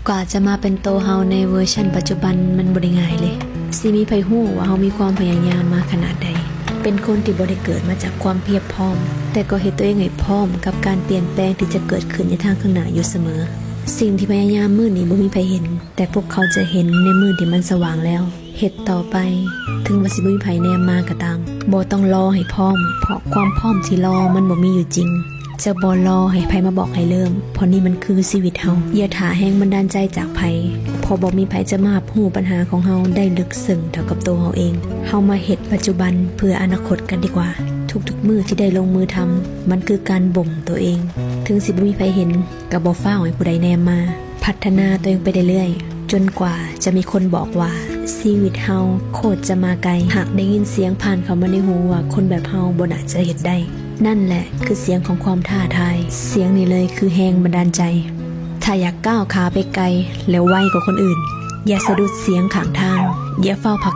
กว่าจะมาเป็นโตเฮาในเวอร์ชันปัจจุบันมันบ่ได้ง่ายเลยสิมีไผฮู้ว่าเฮามีความพยายามมาขนาดใดเป็นคนที่บ่ได้เกิดมาจากความเพียบพร้อมแต่ก็เฮ็ดตัวเองให้พร้อมกับการเปลี่ยนแปลงที่จะเกิดขึ้นในทางข้างหน้าอยู่เสมอสิ่งที่พยายามมื้อนี้บ่มีไผเห็นแต่พวกเขาจะเห็นในมื้อที่มันสว่างแล้วเฮ็ดต่อไปถึงว่าสิบ่มีไผแนมมาก็ตามบ่ต้องรอให้พร้อมเพราะความพร้อมที่รอมันบ่มีอยู่จริงจะบ่รอให้ไผมาบอกให้เริ่มเพราะนี่มันคือชีวิตเฮาอย่าท่าแรงบันดาลใจจากไผเพราะบ่มีไผจะมาฮู้ปัญหาของเฮาได้ลึกซึ้งเท่ากับตัวเฮาเองเฮามาเฮ็ดปัจจุบันเพื่ออนาคตกันดีกว่าทุกๆมื้อที่ได้ลงมือทำมันคือการบ่มตัวเองถึงสิบ่มีไผเห็นก็บ่ฟ้าวให้ผู้ใดแนมมาพัฒนาตัวเองไปเรื่อยๆจนกว่าจะมีคนบอกว่าชีวิตเฮาโคตรจะมาไกลหากได้ยินเสียงผ่านเข้ามาในหูว่าคนแบบเฮาบ่น่าจะเฮ็ดได้นั่นแหละคือเสียงของความท้าทายเสียงนี้เลยคือแรงบันดาลใจถ้าอยากก้าวขาไปไกลแล้วไวกว่าคนอื่นอย่าสะดุดเสียงข้างทางอย่าเฝ้าพัก